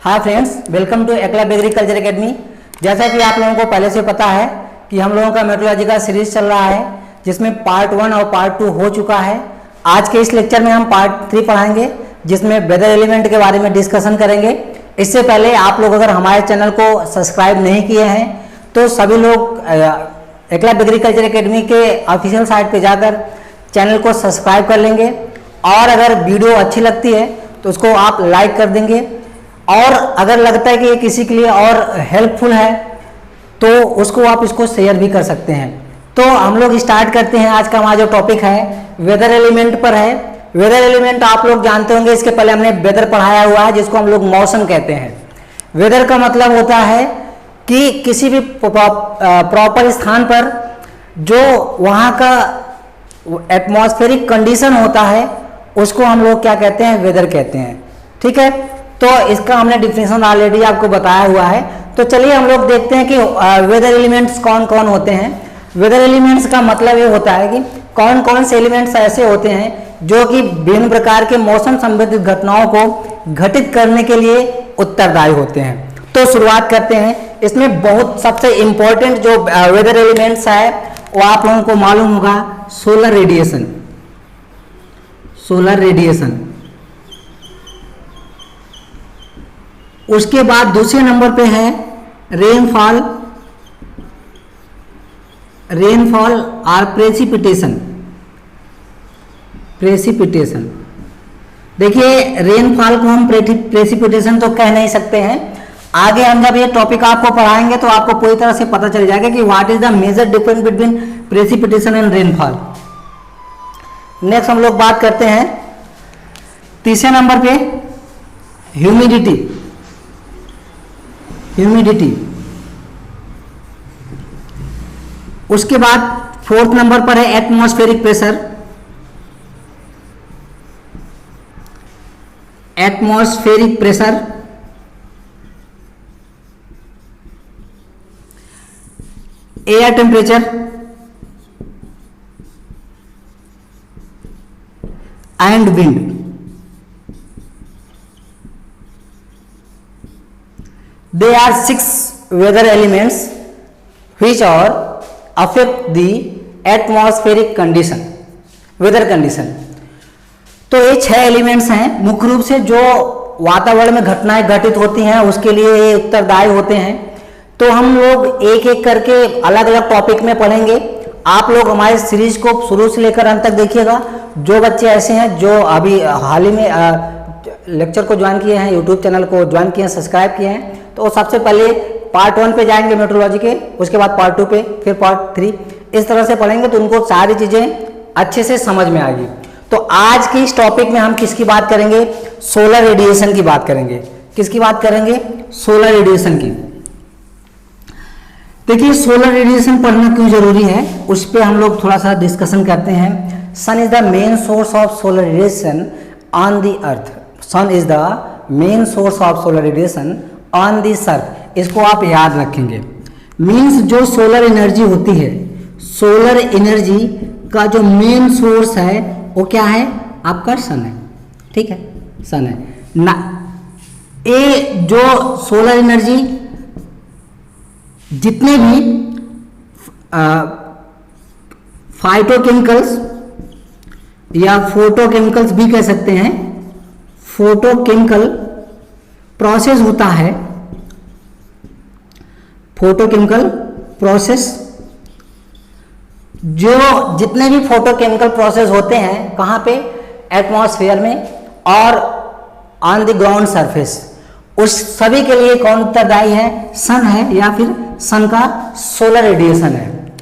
Hi friends, welcome to Eklavya agriculture academy. जैसा कि आप लोगों को पहले से पता है कि हम लोगों का मेट्रोलॉजी का सीरीज चल रहा है, जिसमें पार्ट 1 और पार्ट 2 हो चुका है। आज के इस लेक्चर में हम पार्ट 3 पढ़ाएंगे, जिसमें वेदर एलिमेंट के बारे में डिस्कशन करेंगे। इससे पहले आप लोग अगर हमारे चैनल को सब्सक्राइब नहीं किए हैं तो सभी लोग एकलव्य एग्रीकल्चर एकेडमी के ऑफिशियल साइट पर जाकर चैनल को सब्सक्राइब कर लेंगे, और अगर वीडियो अच्छी लगती है तो उसको आप लाइक कर देंगे, और अगर लगता है कि ये किसी के लिए और हेल्पफुल है तो उसको आप इसको शेयर भी कर सकते हैं। तो हम लोग स्टार्ट करते हैं। आज का हमारा जो टॉपिक है वेदर एलिमेंट पर है। वेदर एलिमेंट आप लोग जानते होंगे, इसके पहले हमने वेदर पढ़ाया हुआ है, जिसको हम लोग मौसम कहते हैं। वेदर का मतलब होता है कि किसी भी प्रॉपर स्थान पर जो वहाँ का एटमॉस्फेरिक कंडीशन होता है उसको हम लोग क्या कहते हैं, वेदर कहते हैं। ठीक है, तो इसका हमने डिफिनेशन ऑलरेडी आपको बताया हुआ है। तो चलिए हम लोग देखते हैं कि वेदर एलिमेंट्स कौन कौन होते हैं। वेदर एलिमेंट्स का मतलब ये होता है कि कौन कौन से एलिमेंट्स ऐसे होते हैं जो कि विभिन्न प्रकार के मौसम संबंधित घटनाओं को घटित करने के लिए उत्तरदायी होते हैं। तो शुरुआत करते हैं। इसमें बहुत सबसे इंपॉर्टेंट जो वेदर एलिमेंट्स है वो आप लोगों को मालूम होगा, सोलर रेडिएशन। सोलर रेडिएशन, उसके बाद दूसरे नंबर पे है रेनफॉल। रेनफॉल और प्रेसिपिटेशन। प्रेसिपिटेशन, देखिए रेनफॉल को हम प्रेसिपिटेशन तो कह नहीं सकते हैं। आगे हम जब ये टॉपिक आपको पढ़ाएंगे तो आपको पूरी तरह से पता चल जाएगा कि what is the major difference between precipitation and rainfall. Next हम लोग बात करते हैं तीसरे नंबर पे ह्यूमिडिटी। ह्यूमिडिटी, उसके बाद फोर्थ नंबर पर है atmospheric pressure. Atmospheric pressure, air temperature and wind. They are 6 weather elements which are affect the atmospheric condition, weather condition। तो ये 6 एलिमेंट्स हैं मुख्य रूप से जो वातावरण में घटनाएं घटित होती हैं उसके लिए ये उत्तरदायी होते हैं। तो हम लोग एक एक करके अलग अलग टॉपिक में पढ़ेंगे। आप लोग हमारे सीरीज को शुरू से लेकर अंत तक देखिएगा। जो बच्चे ऐसे हैं जो अभी हाल ही में लेक्चर को ज्वाइन किए हैं, यूट्यूब चैनल को ज्वाइन किए हैं, सब्सक्राइब किए हैं, तो सबसे पहले पार्ट 1 पे जाएंगे मेट्रोलॉजी के, उसके बाद पार्ट 2 पे, फिर पार्ट 3, इस तरह से पढ़ेंगे तो उनको सारी चीज़ें अच्छे से समझ में आएगी। तो आज की इस टॉपिक में हम किसकी बात करेंगे, सोलर रेडिएशन की बात करेंगे। किसकी बात करेंगे, सोलर रेडिएशन की। देखिए सोलर रेडिएशन पढ़ना क्यों जरूरी है उस पर हम लोग थोड़ा सा डिस्कशन करते हैं। Sun is the main source of solar radiation on the earth. Sun is the main source of solar radiation on this earth. इसको आप याद रखेंगे। मीन्स जो सोलर एनर्जी होती है, सोलर एनर्जी का जो मेन सोर्स है वो क्या है, आपका सन है। ठीक है, सन है ना। ये जो सोलर एनर्जी जितने भी फाइटोकेमिकल्स या फोटोकेमिकल्स भी कह सकते हैं, फोटोकेमिकल प्रोसेस होता है, फोटोकेमिकल प्रोसेस, जो जितने भी फोटोकेमिकल प्रोसेस होते हैं कहाँ पे, एटमॉस्फेयर में और ऑन द ग्राउंड सरफेस, उस सभी के लिए कौन उत्तरदायी है, सन है, या फिर सन का सोलर रेडिएशन है।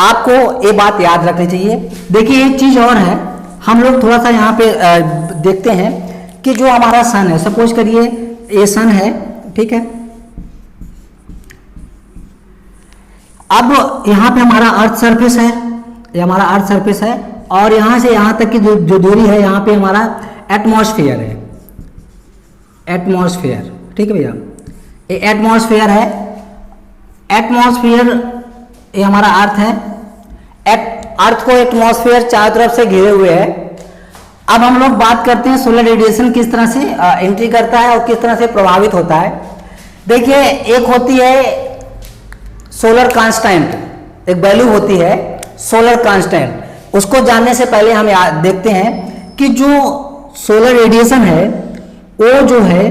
आपको ये बात याद रखनी चाहिए। देखिए एक चीज और है, हम लोग थोड़ा सा यहाँ पे देखते हैं कि जो हमारा सन है, सपोज करिए ये सन है, ठीक है। अब यहाँ पे हमारा अर्थ सरफेस है, ये हमारा अर्थ सरफेस है, और यहाँ से यहाँ तक की जो दूरी है यहाँ पे हमारा एटमॉस्फेयर है। एटमॉस्फेयर, ठीक है भैया, ये एटमॉस्फेयर है। एटमॉस्फेयर ये हमारा अर्थ है। अर्थ को एटमॉस्फेयर चारों तरफ से घिरे हुए है। अब हम लोग बात करते हैं सोलर रेडिएशन किस तरह से एंट्री करता है और किस तरह से प्रभावित होता है। देखिए, एक होती है सोलर कांस्टेंट, एक वैल्यू होती है सोलर कांस्टेंट। उसको जानने से पहले हम देखते हैं कि जो सोलर रेडिएशन है वो जो है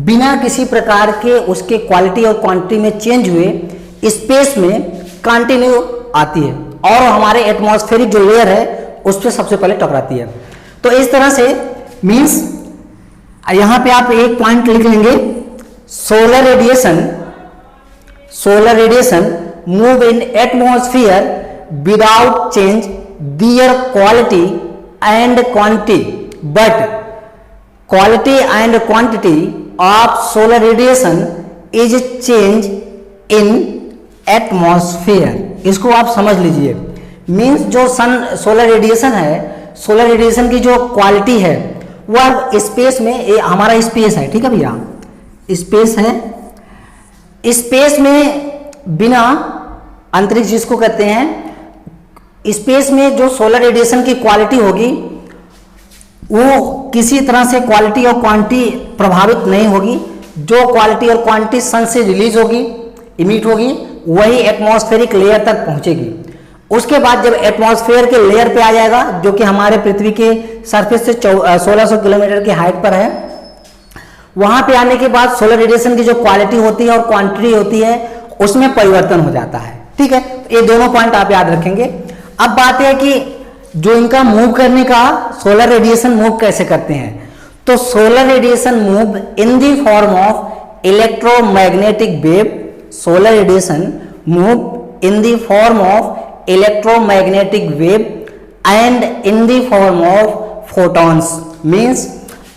बिना किसी प्रकार के उसके क्वालिटी और क्वांटिटी में चेंज हुए स्पेस में कंटिन्यू आती है और हमारे एटमॉस्फेरिक जो लेयर है उस पर सबसे पहले टकराती है। तो इस तरह से मींस यहां पे आप एक पॉइंट लिख लेंगे, solar radiation move in atmosphere without change their quality and quantity, but quality and quantity of solar radiation is change in atmosphere. इसको आप समझ लीजिए। मींस जो सोलर रेडिएशन है, सोलर रेडिएशन की जो क्वालिटी है वह स्पेस में, ये हमारा स्पेस है, ठीक है भैया, स्पेस है, स्पेस में बिना अंतरिक्ष जिसको कहते हैं, स्पेस में जो सोलर रेडिएशन की क्वालिटी होगी वो किसी तरह से क्वालिटी और क्वांटिटी प्रभावित नहीं होगी। जो क्वालिटी और क्वांटिटी सन से रिलीज होगी, इमिट होगी, वही एटमॉस्फेरिक लेयर तक पहुंचेगी। उसके बाद जब एटमॉस्फेयर के लेयर पे आ जाएगा, जो कि हमारे पृथ्वी के सरफेस से 1600 किलोमीटर की हाइट पर है, वहां पे आने के बाद सोलर रेडिएशन की जो क्वालिटी होती है और क्वांटिटी होती है उसमें परिवर्तन हो जाता है। ठीक है, ये दोनों पॉइंट आप याद रखेंगे। अब बात है कि जो इनका मूव करने का, सोलर रेडिएशन मूव कैसे करते हैं, तो solar radiation move in the form of electromagnetic wave. Solar radiation move in the form of electromagnetic wave and in the form of photons. Means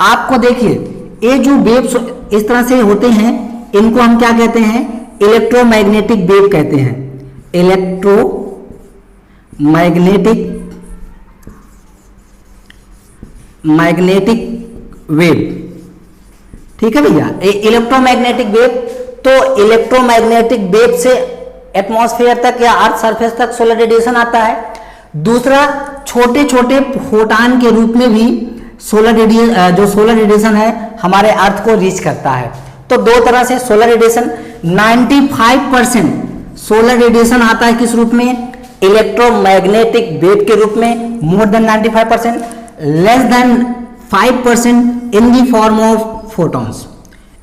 आपको देखिए, ये जो वेव्स इस तरह से होते हैं इनको हम क्या कहते हैं, इलेक्ट्रोमैग्नेटिक वेव कहते हैं। मैग्नेटिक वेव, ठीक है भैया, इलेक्ट्रोमैग्नेटिक वेव। तो इलेक्ट्रोमैग्नेटिक वेव से एटमॉस्फेयर तक या अर्थ सरफेस तक सोलर रेडिएशन आता है। दूसरा, छोटे छोटे फोटान के रूप में भी जो सोलर रेडिएशन है हमारे अर्थ को रीच करता है। तो दो तरह से सोलर रेडिएशन, 95% सोलर रेडिएशन आता है किस रूप में, इलेक्ट्रोमैग्नेटिक वेव के रूप में, more than 95%, less than 5% in the form of photons.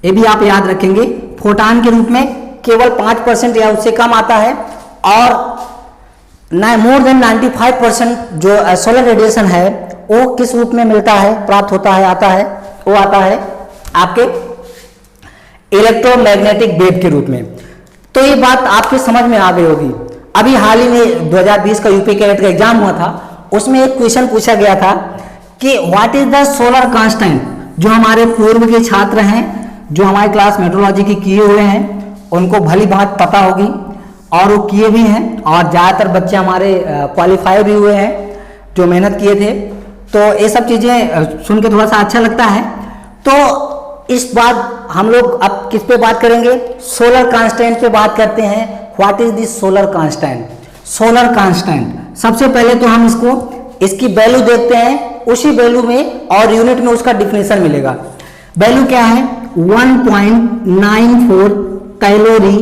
ये भी आप याद रखेंगे, फोटान के रूप में केवल 5% या उससे कम आता है, और मोर देन 95% जो सोलर रेडिएशन है वो किस रूप में मिलता है, प्राप्त होता है, आता है, वो आता है आपके इलेक्ट्रोमैग्नेटिक वेव के रूप में। तो ये बात आपके समझ में आ गई होगी। अभी हाल ही में 2020 का यूपी कैडेट का एग्जाम हुआ था, उसमें एक क्वेश्चन पूछा गया था कि what is the solar constant. जो हमारे पूर्व के छात्र हैं, जो हमारे क्लास मेट्रोलॉजी की किए हुए हैं, उनको भली बात पता होगी और वो किए भी हैं, और ज़्यादातर बच्चे हमारे क्वालिफाई भी हुए हैं जो मेहनत किए थे। तो ये सब चीज़ें सुन के थोड़ा सा अच्छा लगता है। तो इस बात हम लोग अब किस पे बात करेंगे, सोलर कांस्टेंट पे बात करते हैं। What is this solar constant. Solar constant, सबसे पहले तो हम इसकी वैल्यू देखते हैं, उसी वैल्यू में और यूनिट में उसका डिफिनेशन मिलेगा। वैल्यू क्या है, 1.94 कैलोरी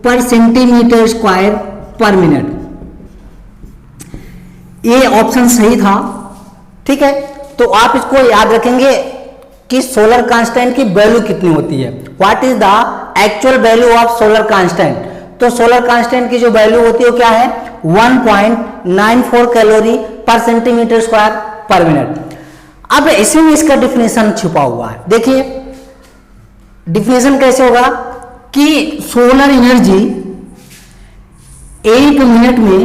पर सेंटीमीटर स्क्वायर पर मिनट। ये ऑप्शन सही था, ठीक है। तो आप इसको याद रखेंगे कि सोलर कांस्टेंट की वैल्यू कितनी होती है, what is the actual value of solar constant. तो सोलर कांस्टेंट की जो वैल्यू होती है वो क्या है, 1.94 कैलोरी पर सेंटीमीटर स्क्वायर पर मिनट। अब इसी में इसका डिफिनेशन छुपा हुआ है। देखिए डिफिनेशन कैसे होगा कि सोलर एनर्जी 1 मिनट में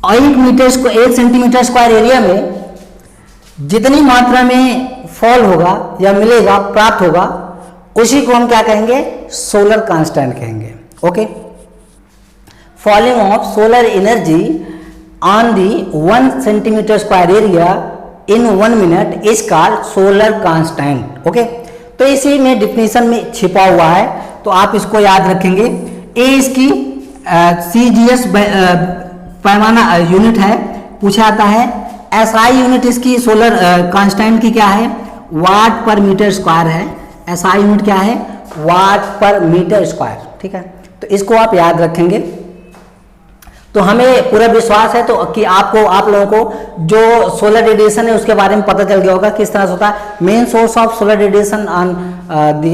1 सेंटीमीटर स्क्वायर एरिया में जितनी मात्रा में फॉल होगा या मिलेगा, प्राप्त होगा, उसी को हम क्या कहेंगे, सोलर कांस्टेंट कहेंगे। Okay, falling of solar energy on the 1 centimetre square area in 1 minute is called solar constant. Okay, तो इसी में डिफिनेशन में छिपा हुआ है, तो आप इसको याद रखेंगे। ए इसकी CGS पैमाना यूनिट है, पूछा आता है एसआई यूनिट इसकी सोलर कांस्टेंट की क्या है, वाट पर मीटर स्क्वायर है। एसआई यूनिट क्या है, वाट पर मीटर स्क्वायर, ठीक है। तो इसको आप याद रखेंगे। तो हमें पूरा विश्वास है तो कि आप लोगों को जो सोलर रेडिएशन है उसके बारे में पता चल गया होगा किस तरह से होता है। Main source of solar radiation on the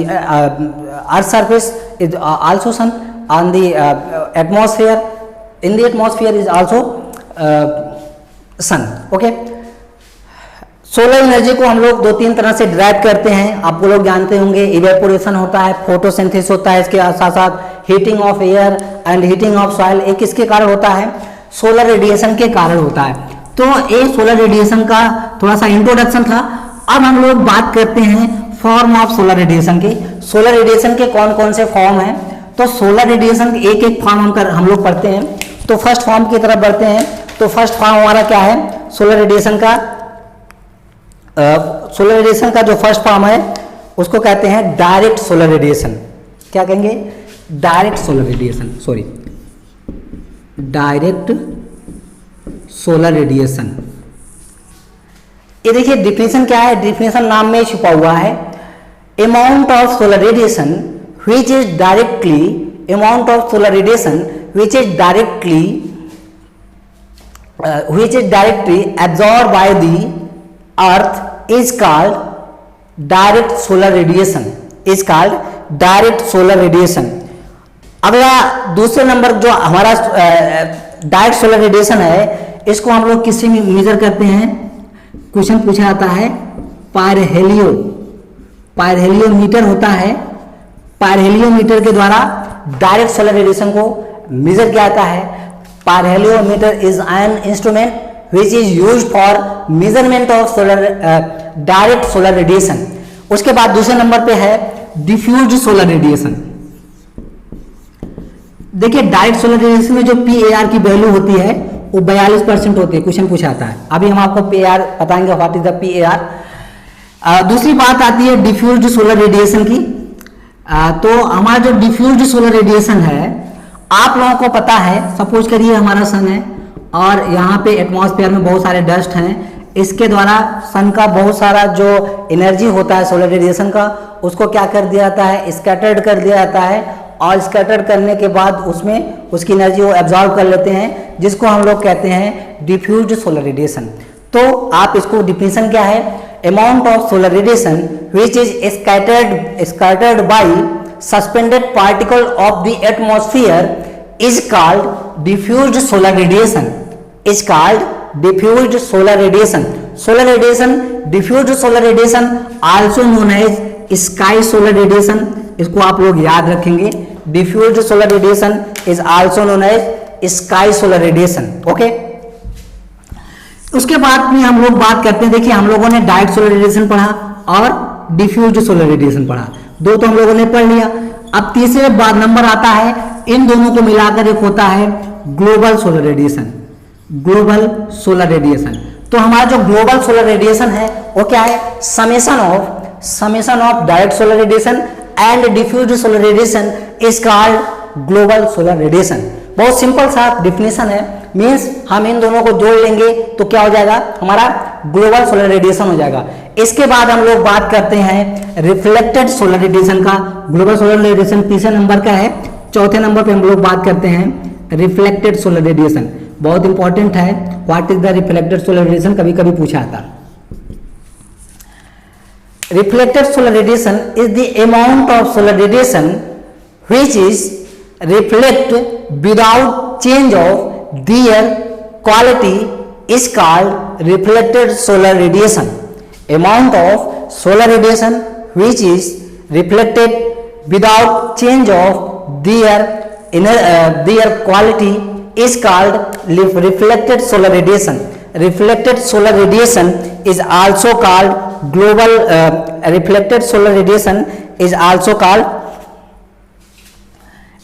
earth surface is also sun, on the atmosphere, in the atmosphere is also sun, okay. Solar energy को हम लोग 2-3 तरह से डिराइव करते हैं, आप लोग जानते होंगे। इवेपोरेशन होता है, फोटोसिंथेसिस होता है, इसके साथ साथ heating of air and heating of soil, एक किसके कारण होता है, सोलर रेडिएशन के कारण होता है। तो ये सोलर रेडिएशन का थोड़ा सा इंट्रोडक्शन था। अब हम लोग बात करते हैं फॉर्म ऑफ सोलर रेडिएशन की। सोलर रेडिएशन के कौन कौन से फॉर्म हैं, तो सोलर रेडिएशन के एक एक फॉर्म हम लोग पढ़ते हैं। तो फर्स्ट फॉर्म की तरफ बढ़ते हैं। तो फर्स्ट फॉर्म हमारा क्या है, सोलर रेडिएशन का सोलर रेडिएशन का जो फर्स्ट फॉर्म है उसको कहते हैं डायरेक्ट सोलर रेडिएशन। क्या कहेंगे, direct solar radiation, sorry direct solar radiation. ये देखिए डिफिनेशन क्या है, डिफिनेशन नाम में छुपा हुआ है। Amount of solar radiation which is directly, amount of solar radiation which is directly absorbed by the earth is called direct solar radiation, is called direct solar radiation। अगला दूसरे नंबर जो हमारा डायरेक्ट सोलर रेडिएशन है, इसको हम लोग किससे major करते हैं, क्वेश्चन पूछा जाता है पायरहेलियोमीटर होता है। पायरहेलियोमीटर के द्वारा डायरेक्ट सोलर रेडिएशन को मेजर किया जाता है। Pyrheliometer is an instrument which is used for measurement of solar direct solar radiation। उसके बाद दूसरे नंबर पे है डिफ्यूज्ड सोलर रेडिएशन। देखिए डायरेक्ट सोलर रेडिएशन में जो PAR की वैल्यू होती है वो 42% होती है, क्वेश्चन पूछा आता है। अभी हम आपको PAR बताएंगे, व्हाट इज द PAR। दूसरी बात आती है डिफ्यूज्ड सोलर रेडिएशन की। तो हमारा जो डिफ्यूज्ड सोलर रेडिएशन है, आप लोगों को पता है, सपोज करिए हमारा सन है और यहाँ पे एटमॉस्फेयर में बहुत सारे डस्ट हैं। इसके द्वारा सन का बहुत सारा जो एनर्जी होता है सोलर रेडिएशन का, उसको क्या कर दिया जाता है, स्कैटर्ड कर दिया जाता है। और स्कैटर्ड करने के बाद उसमें उसकी एनर्जी वो एब्जॉर्ब कर लेते हैं, जिसको हम लोग कहते हैं डिफ्यूज्ड सोलर रेडिएशन। तो आप इसको डिफिनेशन क्या है, amount of solar radiation which is scattered by suspended particle of the atmosphere is called diffused solar radiation, is called diffused solar radiation। solar radiation, diffused solar radiation also known as sky solar radiation। इसको आप लोग याद रखेंगे, diffused solar radiation is also known as sky solar radiation, okay। उसके बाद में हम लोग बात करते हैं, देखिए हम लोगों ने डायरेक्ट सोलर रेडिएशन पढ़ा और डिफ्यूज्ड सोलर रेडिएशन पढ़ा, दो तो हम लोगों ने पढ़ लिया। अब तीसरे बाद नंबर आता है, इन दोनों को मिलाकर एक होता है global solar radiation. Global solar radiation, तो हमारा जो ग्लोबल सोलर रेडिएशन है वो क्या है, summation of direct solar radiation and diffused solar radiation is called global solar radiation. बहुत सिंपल सा डिफिनेशन है, मींस हम इन दोनों को जोड़ लेंगे तो क्या हो जाएगा, हमारा ग्लोबल सोलर रेडिएशन हो जाएगा। इसके बाद हम लोग बात करते हैं रिफ्लेक्टेड सोलर रेडिएशन का। ग्लोबल सोलर रेडिएशन तीसरे नंबर का है। चौथे नंबर पे हम लोग बात करते हैं रिफ्लेक्टेड सोलर रेडिएशन, बहुत इंपॉर्टेंट है। What is the reflected solar radiation, कभी कभी पूछा आता। Reflected solar radiation is the amount of solar radiation which is reflect without change of their quality is called reflected solar radiation। amount of solar radiation which is reflected without change of their quality is called reflected solar radiation। reflected solar radiation is also called global reflected solar radiation is also called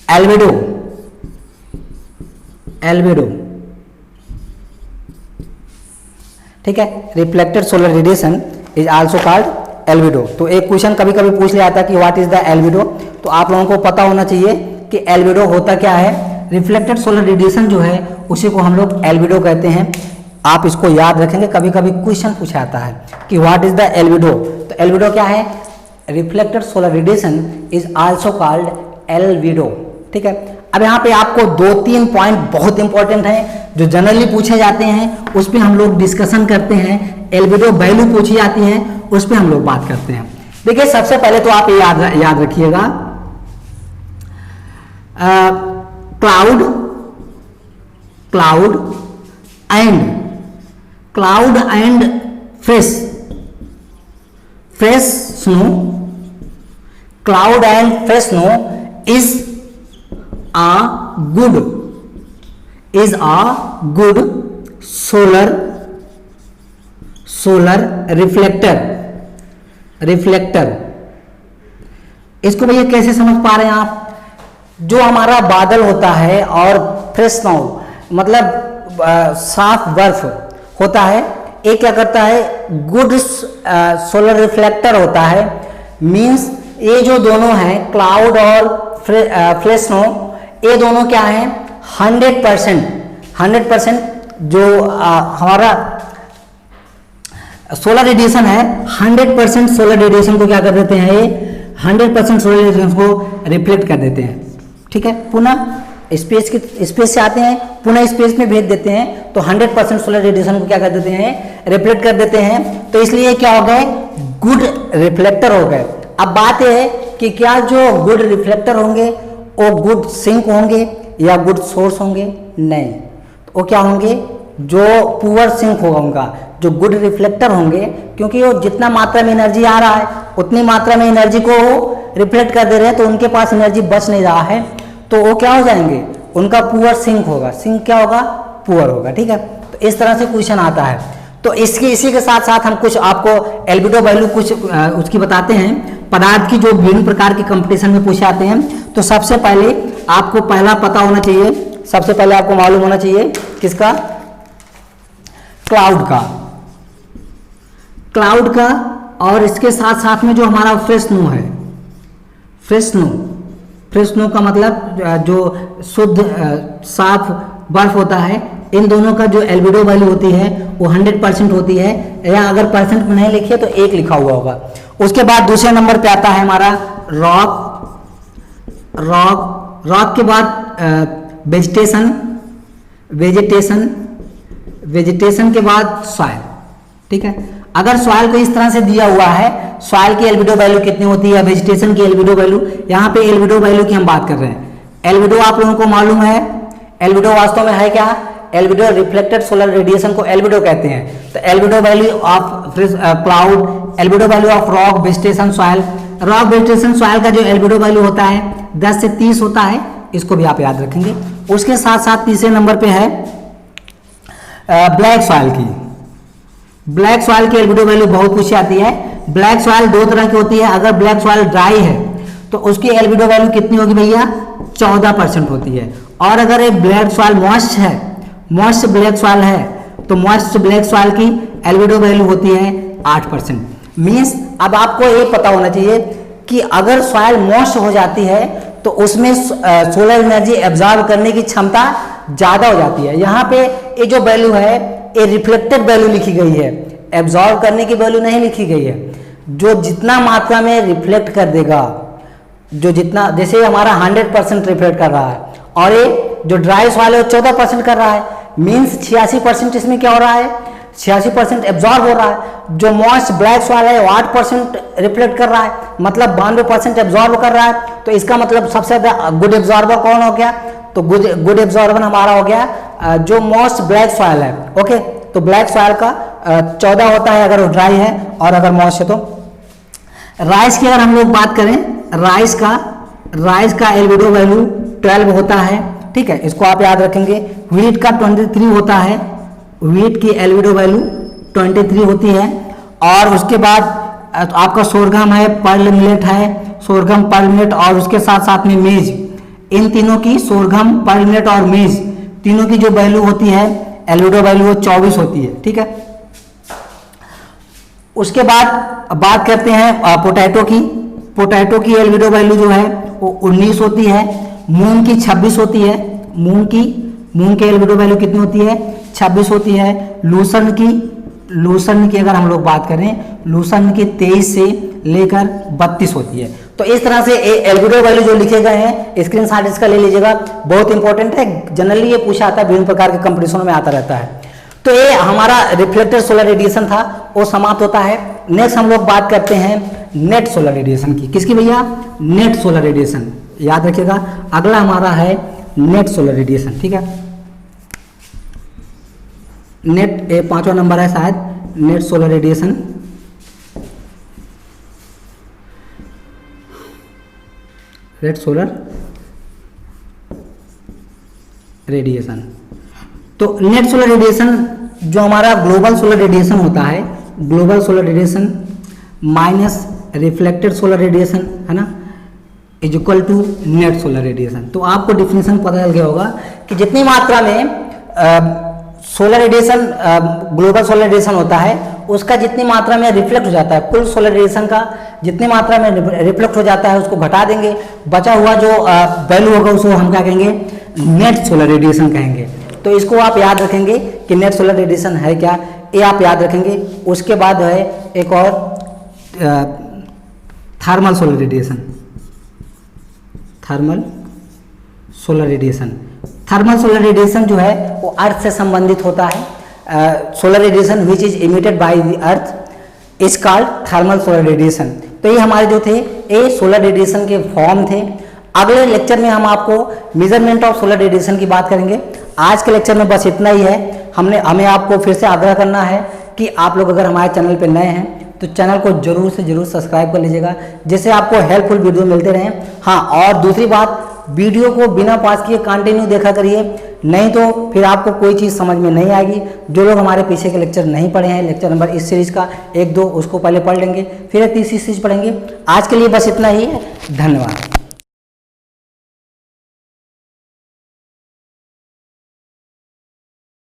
albedo। ठीक है, reflected solar radiation is also called albedo. तो एक question कभी कभी पूछ लिया जाता है कि व्हाट इज द एल्बिडो, तो आप लोगों को पता होना चाहिए कि एल्बिडो होता क्या है। रिफ्लेक्टेड सोलर रेडिएशन जो है उसी को हम लोग एल्बिडो कहते हैं। आप इसको याद रखेंगे, कभी कभी क्वेश्चन पूछा जाता है कि व्हाट इज द एल्बिडो। तो एल्बिडो क्या है? Reflected solar radiation is also called albedo. ठीक है, अब यहाँ पे आपको 2-3 पॉइंट बहुत इंपॉर्टेंट हैं जो जनरली पूछे जाते हैं, उस पर हम लोग डिस्कशन करते हैं। एल्बिडो वैल्यू पूछी जाती है, उस पर हम लोग बात करते हैं। देखिए, सबसे पहले तो आप याद रखिएगा, cloud and fresh snow, cloud and fresh snow is a good solar reflector। इसको भैया कैसे समझ पा रहे हैं आप? जो हमारा बादल होता है और फ्रेश स्नो मतलब साफ बर्फ होता है, ये क्या करता है? गुड सोलर रिफ्लेक्टर होता है। मींस ये जो दोनों हैं, क्लाउड और फ्रेश स्नो, ये दोनों क्या है? 100% जो हमारा सोलर रेडिएशन है, 100% सोलर रेडिएशन को क्या कर देते हैं? ये 100% सोलर रेडिएशन को रिफ्लेक्ट कर देते हैं। ठीक है, पुनः स्पेस से आते हैं, पुनः स्पेस में भेज देते हैं, तो 100% सोलर रेडिएशन को क्या कर देते हैं? रिफ्लेक्ट कर देते हैं। तो इसलिए क्या हो गए? गुड रिफ्लेक्टर हो गए। अब बात यह है कि क्या जो गुड रिफ्लेक्टर होंगे वो गुड सिंक होंगे या गुड सोर्स होंगे? नहीं, तो वो क्या होंगे? जो पुअर सिंक होगा उनका, जो गुड रिफ्लेक्टर होंगे, क्योंकि वो जितना मात्रा में एनर्जी आ रहा है उतनी मात्रा में एनर्जी को रिफ्लेक्ट कर दे रहे हैं, तो उनके पास एनर्जी बच नहीं रहा है, तो वो क्या हो जाएंगे? उनका पुअर सिंक होगा। सिंक क्या होगा? पुअर होगा। ठीक है, तो इस तरह से क्वेश्चन आता है। तो इसी के साथ साथ हम कुछ आपको एल्बिडो वैल्यू कुछ उसकी बताते हैं। पदार्थ की जो विभिन्न प्रकार के कंपटीशन में पूछे आते हैं, तो सबसे पहले आपको पहला पता होना चाहिए, सबसे पहले आपको मालूम होना चाहिए किसका? क्लाउड का। और इसके साथ साथ में जो हमारा फ्रेश स्नो है, फ्रेश स्नो का मतलब जो शुद्ध साफ बर्फ होता है, इन दोनों का जो एल्बिडो वैल्यू होती है वो 100% होती है, या अगर परसेंट में नहीं लिखिए तो 1 लिखा हुआ होगा। उसके बाद दूसरे नंबर पे आता है हमारा रॉक के बाद वेजिटेशन के बाद सॉइल। ठीक है, अगर सॉइल को इस तरह से दिया हुआ है, सॉइल की एल्बिडो वैल्यू कितनी होती है, वेजिटेशन की एल्बिडो वैल्यू, यहाँ पे एल्बिडो वैल्यू की हम बात कर रहे हैं। एल्बिडो आप लोगों को मालूम है, एल्बिडो वास्तव में है क्या? एल्बिडो रिफ्लेक्टेड सोलर रेडिएशन को एल्बिडो कहते हैं। तो albedo value of cloud, albedo value of rock, vegetation, soil. Rock, vegetation, soil का जो एल्बिडो वैल्यू होता है 10 से 30 होता है, इसको भी आप याद रखेंगे। उसके साथ साथ तीसरे नंबर पे है ब्लैक सॉइल की। ब्लैक सॉइल की एल्बिडो वैल्यू बहुत पूछी आती है। ब्लैक सॉइल 2 तरह की होती है। अगर ब्लैक सॉइल ड्राई है तो उसकी एल्बिडो वैल्यू कितनी होगी भैया? 14% होती है। और अगर एक ब्लैक सॉइल मॉइस्ट है, मॉइस्ट ब्लैक सॉइल है, तो मॉइस्ट ब्लैक सॉइल की एल्बिडो वैल्यू होती है 8%। मीन्स अब आपको ये पता होना चाहिए कि अगर सॉइल मॉइस्ट हो जाती है तो उसमें सोलर एनर्जी एब्जॉर्ब करने की क्षमता ज़्यादा हो जाती है। यहाँ पे ये जो वैल्यू है ये रिफ्लेक्टेड वैल्यू लिखी गई है, एब्जॉर्ब करने की वैल्यू नहीं लिखी गई है। जो जितना मात्रा में रिफ्लेक्ट कर देगा, जो जितना, जैसे हमारा 100% रिफ्लेक्ट कर रहा है और ये जो ड्राई सॉइल है वो 14% कर रहा है, मीन्स 86% इसमें क्या हो रहा है? 86% एब्जॉर्ब हो रहा है। जो मॉइस्ट ब्लैक सॉइल है वो 8% रिफ्लेक्ट कर रहा है, मतलब 92% एब्जॉर्ब कर रहा है। तो इसका मतलब सबसे ज्यादा गुड एब्जॉर्बर कौन हो गया? तो गुड एब्जॉर्बर हमारा हो गया जो मोस्ट ब्लैक सॉइल है। ओके, तो ब्लैक सॉइल का 14 होता है अगर वो ड्राई है, और अगर मॉइस्ट है तो। राइस की अगर हम लोग बात करें, राइस का एल्बिडो वैल्यू 12 होता है। ठीक है, इसको आप याद रखेंगे। व्हीट का 23 होता है, व्हीट की एल्बिडो वैल्यू 23 होती है। और उसके बाद आपका सोरगम है, पर्ल मिलेट है, सोरगम, पर्ल मिलेट, और उसके साथ साथ में मेज, इन तीनों की, सोरगम, पर्ल मिलेट और मेज, तीनों की जो वैल्यू होती है एल्बिडो वैल्यू वो 24 होती है। ठीक है, उसके बाद बात करते हैं पोटैटो की। पोटैटो की एल्बिडो वैल्यू जो है वो 19 होती है। मूंग की 26 होती है। मूंग की एल्बिडो वैल्यू कितनी होती है? 26 होती है। लूसर्न की अगर हम लोग बात करें, लूसर्न की 23 से लेकर 32 होती है। तो इस तरह से एल्बिडो वैल्यू जो लिखे गए हैं स्क्रीनशॉट इसका ले लीजिएगा, बहुत इंपॉर्टेंट है। जनरली ये पूछा आता है, विभिन्न प्रकार के कंपटीशनों में आता रहता है। तो ये हमारा रिफ्लेक्टेड सोलर रेडिएशन था, वो समाप्त होता है। नेक्स्ट हम लोग बात करते हैं नेट सोलर रेडिएशन की। किसकी भैया? नेट सोलर रेडिएशन, याद रखिएगा। अगला हमारा है नेट सोलर रेडिएशन, ठीक है। नेट 5वां नंबर है शायद, net solar radiation. Net solar radiation, तो नेट सोलर रेडिएशन जो हमारा ग्लोबल सोलर रेडिएशन होता है, global solar radiation minus reflected solar radiation है ना, is equal to net solar radiation. तो आपको डिफिनेशन पता चल गया होगा कि जितनी मात्रा में solar radiation global solar radiation होता है, उसका जितनी मात्रा में रिफ्लेक्ट हो जाता है, कुल सोलर रेडिएशन का जितनी मात्रा में रिफ्लेक्ट हो जाता है उसको घटा देंगे, बचा हुआ जो वैल्यू होगा उसको हम क्या कहेंगे? नेट सोलर रेडिएशन कहेंगे। तो इसको आप याद रखेंगे कि नेट सोलर रेडिएशन है क्या, ये आप याद रखेंगे। उसके बाद है एक और thermal solar radiation, thermal solar radiation. Thermal solar radiation जो है वो अर्थ से संबंधित होता है। Solar radiation which is emitted by the earth is called thermal solar radiation. तो ये हमारे जो थे ये सोलर रेडिएशन के फॉर्म थे। अगले लेक्चर में हम आपको मेजरमेंट ऑफ सोलर रेडिएशन की बात करेंगे। आज के लेक्चर में बस इतना ही है। हमें आपको फिर से आग्रह करना है कि आप लोग अगर हमारे चैनल पर नए हैं तो चैनल को जरूर से जरूर सब्सक्राइब कर लीजिएगा, जिससे आपको हेल्पफुल वीडियो मिलते रहें। हाँ, और दूसरी बात, वीडियो को बिना पॉज किए कंटिन्यू देखा करिए, नहीं तो फिर आपको कोई चीज़ समझ में नहीं आएगी। जो लोग हमारे पीछे के लेक्चर नहीं पढ़े हैं, लेक्चर नंबर इस सीरीज का 1-2 उसको पहले पढ़ लेंगे, फिर तीसरी सीरीज पढ़ेंगे। आज के लिए बस इतना ही है। धन्यवाद।